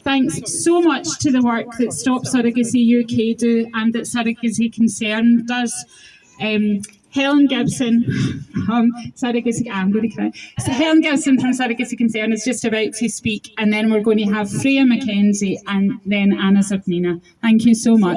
thanks so much to the work that Stop Surrogacy UK do and that Surrogacy Concern does. Helen Gibson from Surrogacy, Helen Gibson from Surrogacy Concern is just about to speak, and then we're going to have Freya Mackenzie and then Anna Zernina. Thank you so much.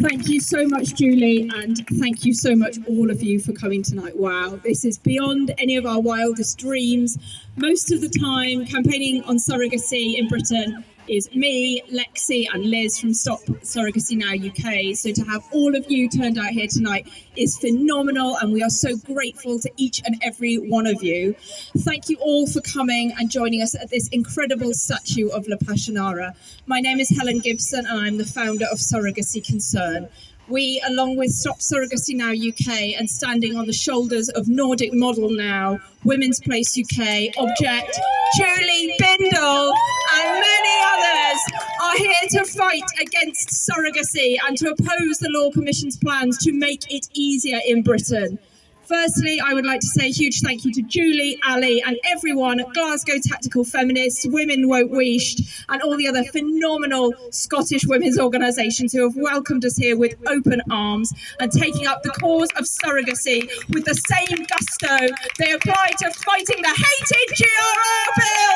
Thank you so much, Julie, and thank you so much, all of you, for coming tonight. Wow, this is beyond any of our wildest dreams. Most of the time, campaigning on surrogacy in Britain is me, Lexi and Liz from Stop Surrogacy Now UK. So to have all of you turned out here tonight is phenomenal, and we are so grateful to each and every one of you. Thank you all for coming and joining us at this incredible statue of La Passionara. My name is Helen Gibson and I'm the founder of Surrogacy Concern. We, along with Stop Surrogacy Now UK and standing on the shoulders of Nordic Model Now, Women's Place UK, Object, Julie Bindel and many others, are here to fight against surrogacy and to oppose the Law Commission's plans to make it easier in Britain. Firstly, I would like to say a huge thank you to Julie, Ali and everyone at Glasgow Tactical Feminists, Women Won't Wished and all the other phenomenal Scottish women's organisations who have welcomed us here with open arms and taking up the cause of surrogacy with the same gusto they apply to fighting the hated GRR bill.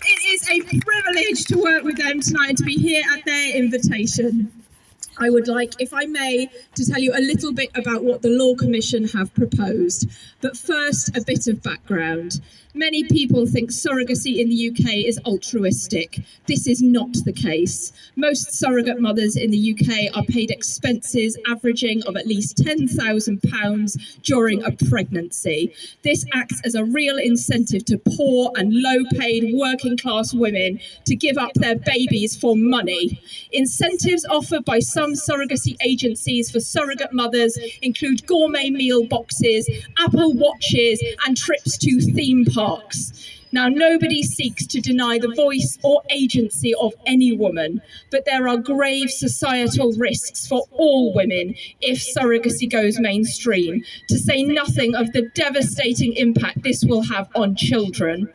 It is a privilege to work with them tonight and to be here at their invitation. I would like, if I may, to tell you a little bit about what the Law Commission have proposed. But first, a bit of background. Many people think surrogacy in the UK is altruistic. This is not the case. Most surrogate mothers in the UK are paid expenses averaging of at least £10,000 during a pregnancy. This acts as a real incentive to poor and low-paid working-class women to give up their babies for money. Incentives offered by some surrogacy agencies for surrogate mothers include gourmet meal boxes, Apple Watches, and trips to theme parks. Now, nobody seeks to deny the voice or agency of any woman, but there are grave societal risks for all women if surrogacy goes mainstream, to say nothing of the devastating impact this will have on children.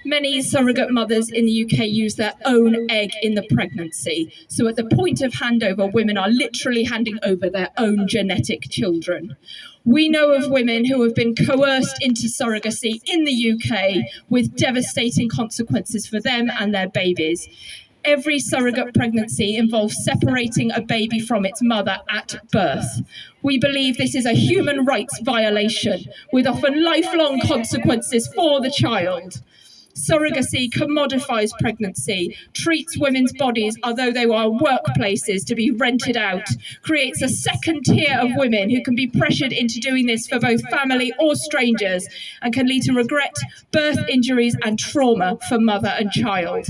Many surrogate mothers in the UK use their own egg in the pregnancy. So at the point of handover, women are literally handing over their own genetic children. We know of women who have been coerced into surrogacy in the UK with devastating consequences for them and their babies. Every surrogate pregnancy involves separating a baby from its mother at birth. We believe this is a human rights violation with often lifelong consequences for the child. Surrogacy commodifies pregnancy, treats women's bodies as though they are workplaces to be rented out, creates a second tier of women who can be pressured into doing this for both family or strangers, and can lead to regret, birth injuries and trauma for mother and child.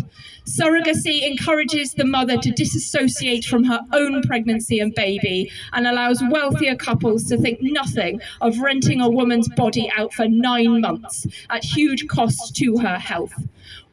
Surrogacy encourages the mother to disassociate from her own pregnancy and baby and allows wealthier couples to think nothing of renting a woman's body out for 9 months at huge cost to her health.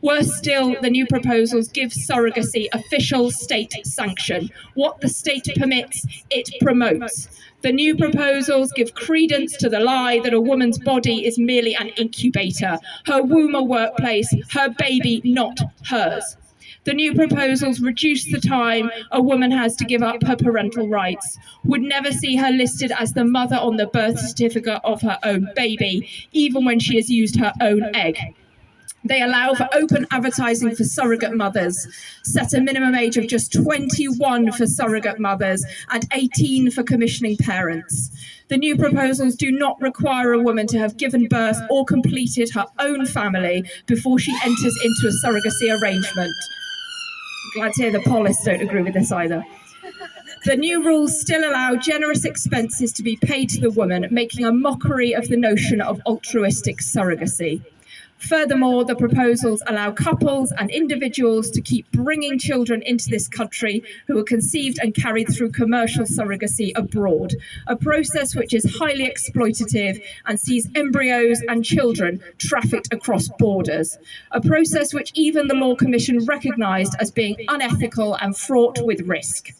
Worse still, the new proposals give surrogacy official state sanction. What the state permits, it promotes. The new proposals give credence to the lie that a woman's body is merely an incubator, her womb a workplace, her baby not hers. The new proposals reduce the time a woman has to give up her parental rights, would never see her listed as the mother on the birth certificate of her own baby, even when she has used her own egg. They allow for open advertising for surrogate mothers, set a minimum age of just 21 for surrogate mothers and 18 for commissioning parents. The new proposals do not require a woman to have given birth or completed her own family before she enters into a surrogacy arrangement. I'm glad to hear the police don't agree with this either. The new rules still allow generous expenses to be paid to the woman, making a mockery of the notion of altruistic surrogacy. Furthermore, the proposals allow couples and individuals to keep bringing children into this country who are conceived and carried through commercial surrogacy abroad, a process which is highly exploitative and sees embryos and children trafficked across borders, a process which even the Law Commission recognised as being unethical and fraught with risk.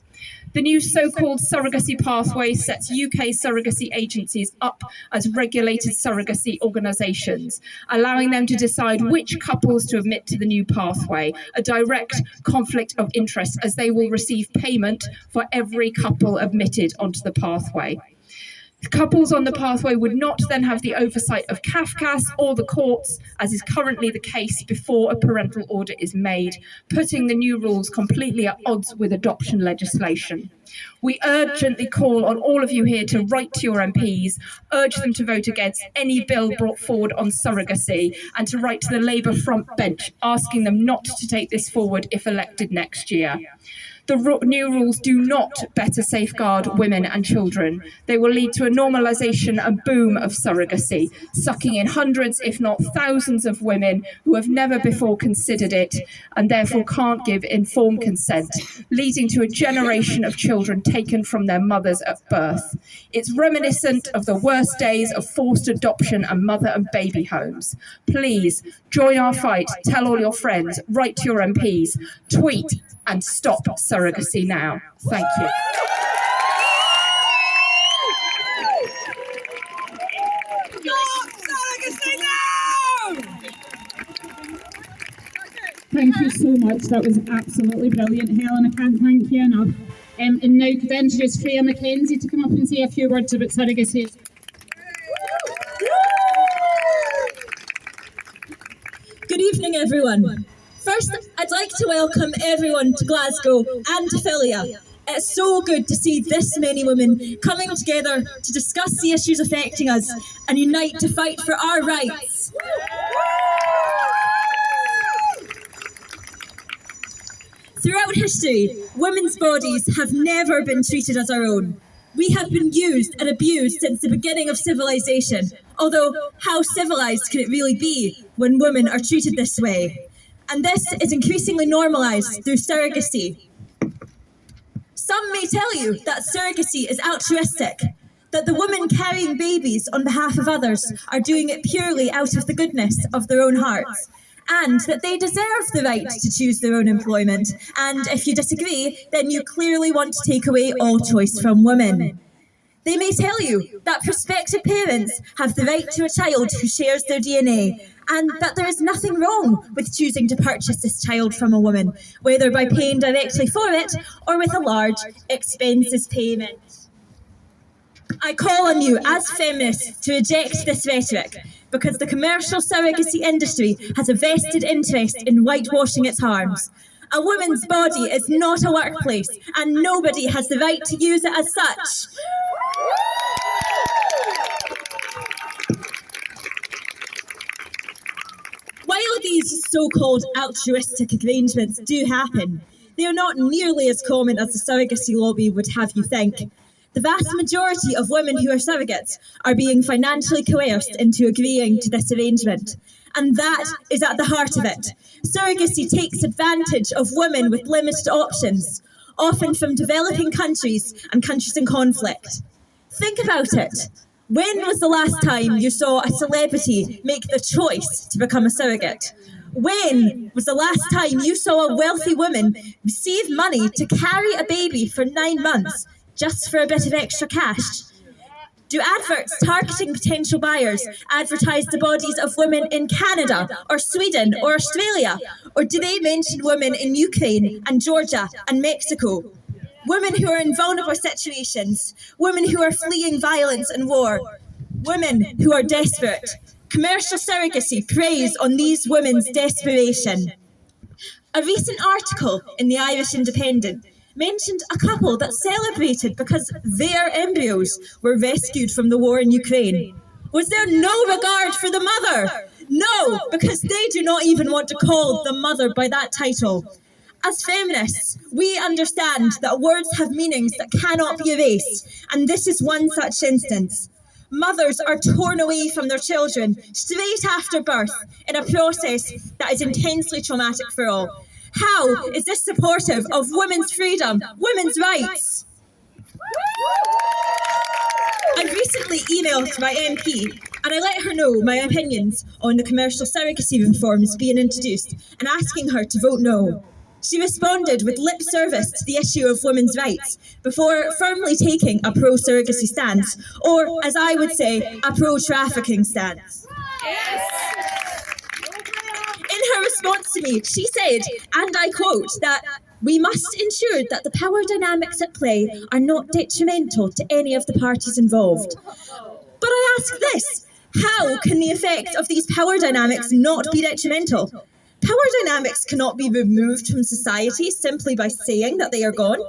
The new so-called surrogacy pathway sets UK surrogacy agencies up as regulated surrogacy organisations, allowing them to decide which couples to admit to the new pathway, a direct conflict of interest as they will receive payment for every couple admitted onto the pathway. Couples on the pathway would not then have the oversight of CAFCAS or the courts, as is currently the case before a parental order is made, putting the new rules completely at odds with adoption legislation. We urgently call on all of you here to write to your MPs, urge them to vote against any bill brought forward on surrogacy, and to write to the Labour front bench, asking them not to take this forward if elected next year. The new rules do not better safeguard women and children. They will lead to a normalisation and boom of surrogacy, sucking in hundreds, if not thousands, of women who have never before considered it and therefore can't give informed consent, leading to a generation of children taken from their mothers at birth. It's reminiscent of the worst days of forced adoption and mother and baby homes. Please join our fight, tell all your friends, write to your MPs, tweet, and stop surrogacy now. Thank you. Thank you so much. That was absolutely brilliant, Helen. I can't thank you enough. And now could I introduce Freya Mackenzie to come up and say a few words about surrogacy. Good evening, everyone. First, I'd like to welcome everyone to Glasgow and to Filia. It's so good to see this many women coming together to discuss the issues affecting us and unite to fight for our rights. Throughout history, women's bodies have never been treated as our own. We have been used and abused since the beginning of civilization, although how civilized can it really be when women are treated this way? And this is increasingly normalised through surrogacy. Some may tell you that surrogacy is altruistic, that the women carrying babies on behalf of others are doing it purely out of the goodness of their own hearts, and that they deserve the right to choose their own employment. And if you disagree, then you clearly want to take away all choice from women. They may tell you that prospective parents have the right to a child who shares their DNA, and that there is nothing wrong with choosing to purchase this child from a woman, whether by paying directly for it or with a large expenses payment. I call on you as feminists to reject this rhetoric, because the commercial surrogacy industry has a vested interest in whitewashing its harms. A woman's body is not a workplace, and nobody has the right to use it as such. While these so-called altruistic arrangements do happen, they are not nearly as common as the surrogacy lobby would have you think. The vast majority of women who are surrogates are being financially coerced into agreeing to this arrangement. And that is at the heart of it. Surrogacy takes advantage of women with limited options, often from developing countries and countries in conflict. Think about it. When was the last time you saw a celebrity make the choice to become a surrogate? When was the last time you saw a wealthy woman receive money to carry a baby for 9 months just for a bit of extra cash? Do adverts targeting potential buyers advertise the bodies of women in Canada or Sweden or Australia? Or do they mention women in Ukraine and Georgia and Mexico? Women who are in vulnerable situations, women who are fleeing violence and war, women who are desperate. Commercial surrogacy preys on these women's desperation. A recent article in the Irish Independent mentioned a couple that celebrated because their embryos were rescued from the war in Ukraine. Was there no regard for the mother? No, because they do not even want to call the mother by that title. As feminists, we understand that words have meanings that cannot be erased, and this is one such instance. Mothers are torn away from their children straight after birth in a process that is intensely traumatic for all. How is this supportive of women's freedom, women's rights? I recently emailed my MP and I let her know my opinions on the commercial surrogacy reforms being introduced and asking her to vote no. She responded with lip service to the issue of women's rights before firmly taking a pro-surrogacy stance, or, as I would say, a pro-trafficking stance. In her response to me, she said, and I quote, that we must ensure that the power dynamics at play are not detrimental to any of the parties involved. But I ask this, how can the effect of these power dynamics not be detrimental? Power dynamics cannot be removed from society simply by saying that they are gone.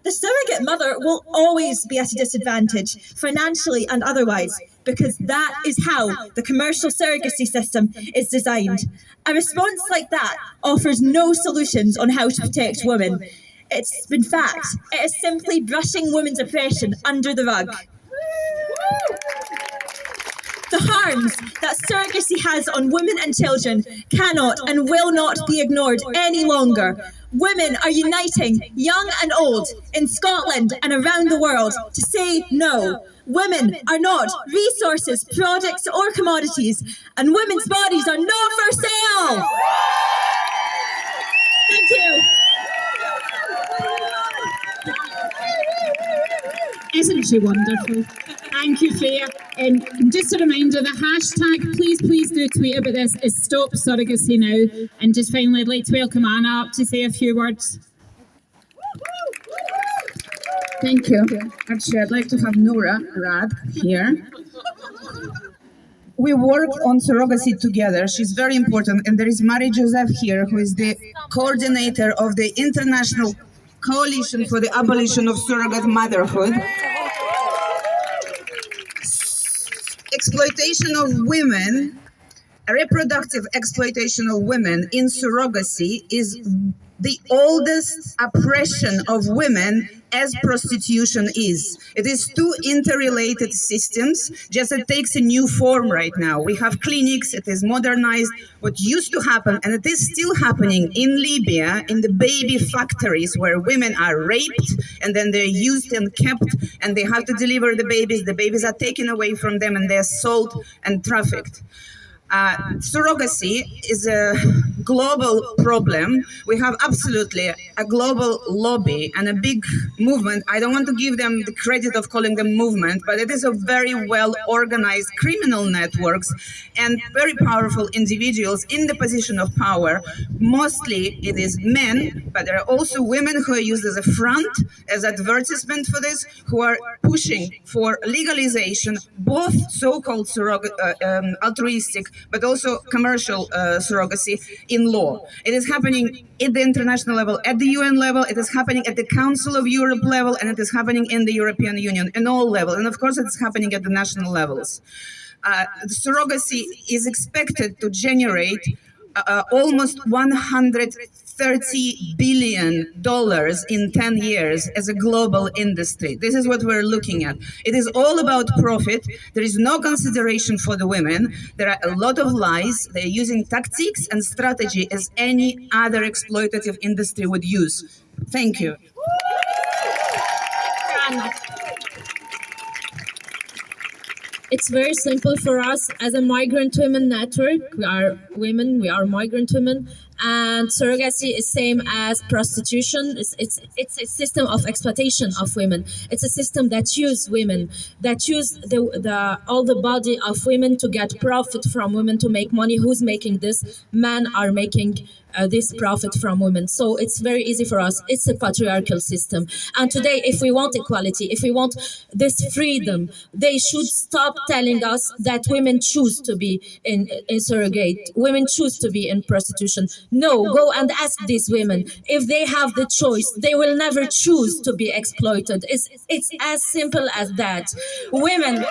The surrogate mother will always be at a disadvantage, financially and otherwise, because that is how the commercial surrogacy system is designed. A response like that offers no solutions on how to protect women. In fact, it is simply brushing women's oppression under the rug. The harms that surrogacy has on women and children cannot and will not be ignored any longer. Women are uniting, young and old, in Scotland and around the world to say no. Women are not resources, products or commodities, and women's bodies are not for sale. Thank you. Isn't she wonderful? Thank you, Filia. Just a reminder, the hashtag, please do tweet about this, is Stop Surrogacy Now. And just finally, I'd like to welcome Anna up to say a few words. Thank you. Actually, I'd like to have Noura Rad here. We work on surrogacy together. She's very important. And there is Marie Joseph here, who is the coordinator of the International Coalition for the Abolition of Surrogate Motherhood. Exploitation of women, reproductive exploitation of women in surrogacy is the oldest oppression of women as prostitution is. It is two interrelated systems, just it takes a new form right now. We have clinics, it is modernized. What used to happen, and it is still happening in Libya, in the baby factories where women are raped and then they're used and kept and they have to deliver the babies are taken away from them and they're sold and trafficked. Surrogacy is a global problem. We have absolutely a global lobby and a big movement. I don't want to give them the credit of calling them movement, but it is a very well organized criminal networks and very powerful individuals in the position of power. Mostly it is men, but there are also women who are used as a front, as advertisement for this, who are pushing for legalization, both so-called altruistic but also commercial surrogacy in law. It is happening at the international level, at the UN level, it is happening at the Council of Europe level, and it is happening in the European Union, in all levels. And of course, it's happening at the national levels. Surrogacy is expected to generate almost $130 billion in 10 years as a global industry. This is what we're looking at. It is all about profit. There is no consideration for the women. There are a lot of lies. They're using tactics and strategy as any other exploitative industry would use. Thank you. It's very simple for us as a migrant women network. We are women, we are migrant women, and surrogacy is same as prostitution. It's a system of exploitation of women. It's a system that use women, that use all the body of women to get profit from women, to make money. Who's making this? Men are making this profit from women. So it's very easy for us. It's a patriarchal system. And today, if we want equality, if we want this freedom, they should stop telling us that women choose to be in surrogate, women choose to be in prostitution. No, go and ask these women. If they have the choice, they will never choose to be exploited. It's as simple as that. Women,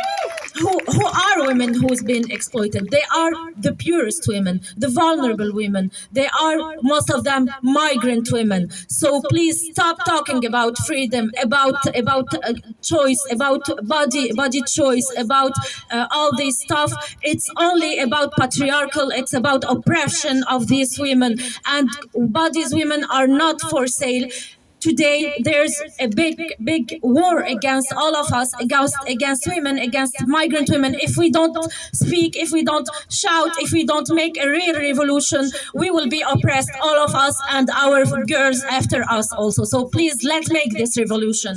who are women who's been exploited? They are the purest women, the vulnerable women. They are, most of them, migrant women. So please stop talking about freedom, about choice, about body choice, about all this stuff. It's only about patriarchal, it's about oppression of these women, and bodies women are not for sale. today there's a big war against all of us, against women, against migrant women. If we don't speak, if we don't shout, if we don't make a real revolution, we will be oppressed, all of us and our girls after us also. So please, let's make this revolution.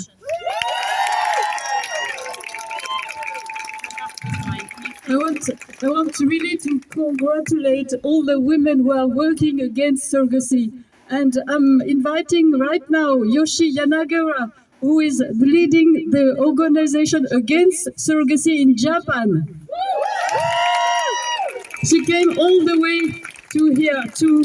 I want really to congratulate all the women who are working against surrogacy. And I'm inviting right now Yoshi Yanagara, who is leading the organization against surrogacy in Japan. She came all the way to here to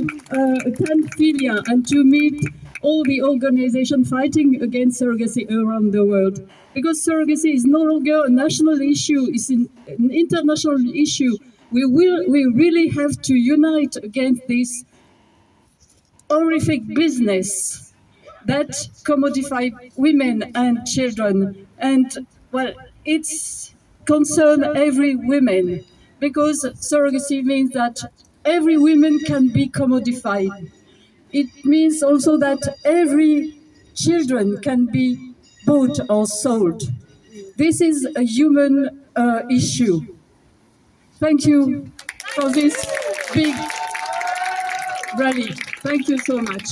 attend Filia and to meet all the organizations fighting against surrogacy around the world. Because surrogacy is no longer a national issue, it's an international issue. We really have to unite against this horrific business that commodify women and children. And well, it's concern every woman, because surrogacy means that every woman can be commodified. It means also that every children can be bought or sold. This is a human issue. Thank you for this big rally. Thank you so much.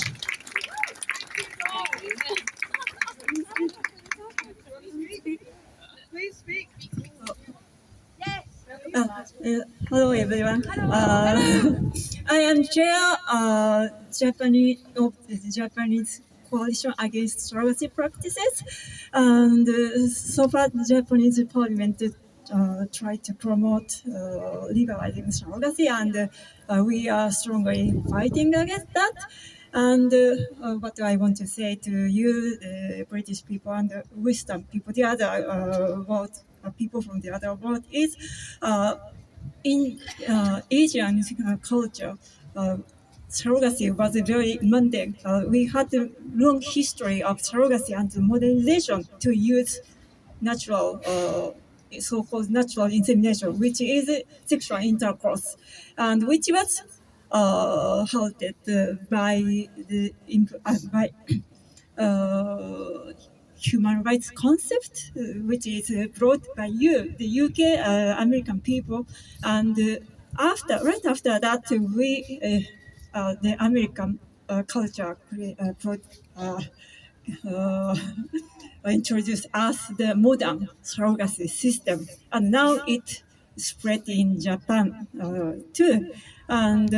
Please speak. Hello everyone. I am chair Japanese of the Japanese Coalition Against Surrogacy Practices, and so far the Japanese Parliament tried to promote legalizing surrogacy, and we are strongly fighting against that. And what I want to say to you, British people and Western people, the other world, people from the other world, is in Asian culture, surrogacy was very mundane. We had a long history of surrogacy and modernization to use natural, so-called natural insemination, which is sexual intercourse, and which was halted by the human rights concept, which is brought by the UK, American people, and right after that, we, the American culture, introduced us the modern surrogacy system, and now it spread in Japan too. And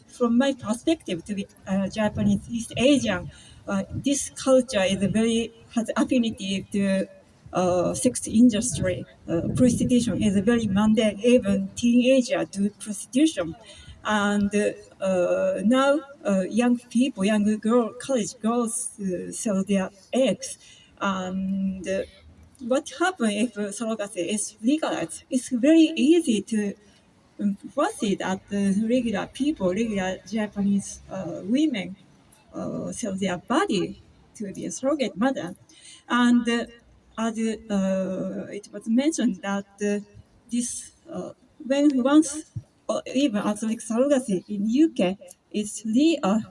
from my perspective, to be Japanese East Asian, this culture is has affinity to sex industry. Prostitution is very mundane. Even teenagers do prostitution, and now young people, college girls sell their eggs. And what happens if surrogacy is legalized? It's very easy to foresee that regular Japanese women sell their body to be a surrogate mother. And as it was mentioned that this when once or even as like surrogacy in UK is legal,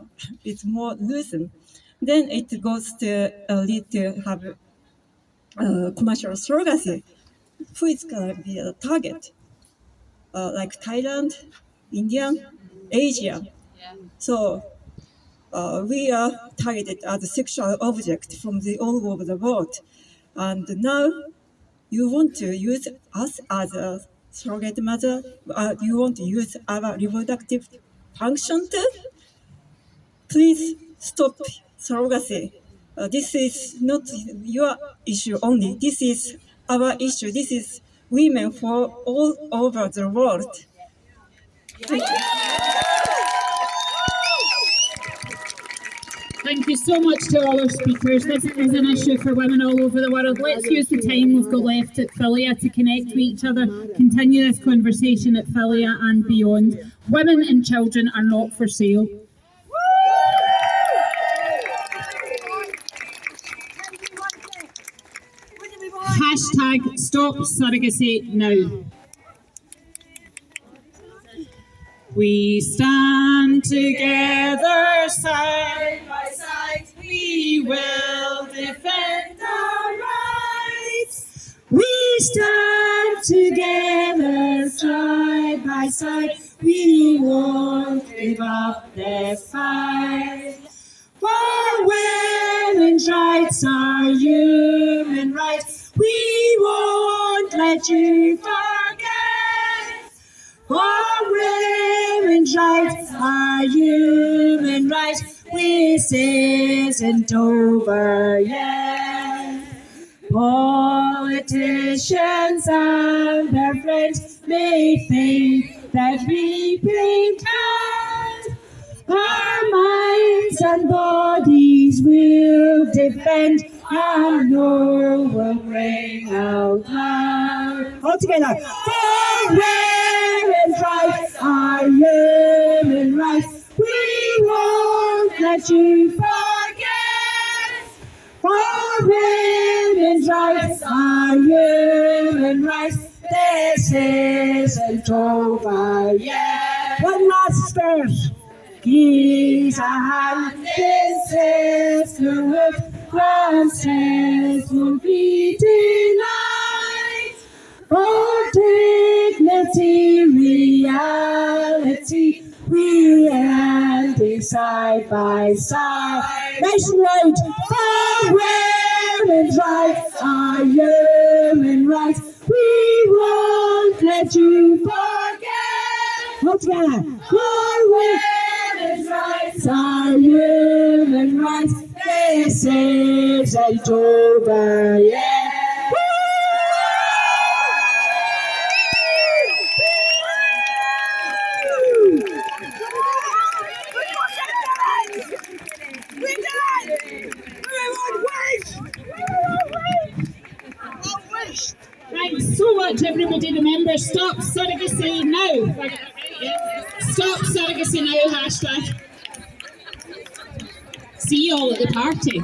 it's more loosened, then it goes to lead to have commercial surrogacy. Who is going to be a target? Like Thailand, India, Asia. So we are targeted as a sexual object from all over the world. And now you want to use us as a surrogate mother? You want to use our reproductive function too? Please stop surrogacy. This is not your issue only. This is our issue. This is women for all over the world. Thank you. Thank you so much to all our speakers. This is an issue for women all over the world. Let's use the time we've got left at Filia to connect with each other, continue this conversation at Filia and beyond. Women and children are not for sale. Hashtag Stop Surrogacy Now. We stand together side by side. We will defend our rights. We stand together side by side. We won't give up the fight. For women's rights are human rights. We won't let you forget. For women's rights are human rights. This isn't over yet. Politicians and their friends may think that we pretend. Our minds and bodies will defend, and nor will ring out loud. All together. For women's rights are human rights. We won't let you forget. For women's rights are human rights. This isn't over yet. One last verse. Give a hand, this is the hope, promises will be denied. For dignity, reality, we are side by side. Nationwide, for women's rights are human rights. We won't let you forget. All together, for women's rights are human rights. This isn't over yet. Thanks so much, everybody. Remember, stop surrogacy now. Stop surrogacy now hashtag. See you all at the party.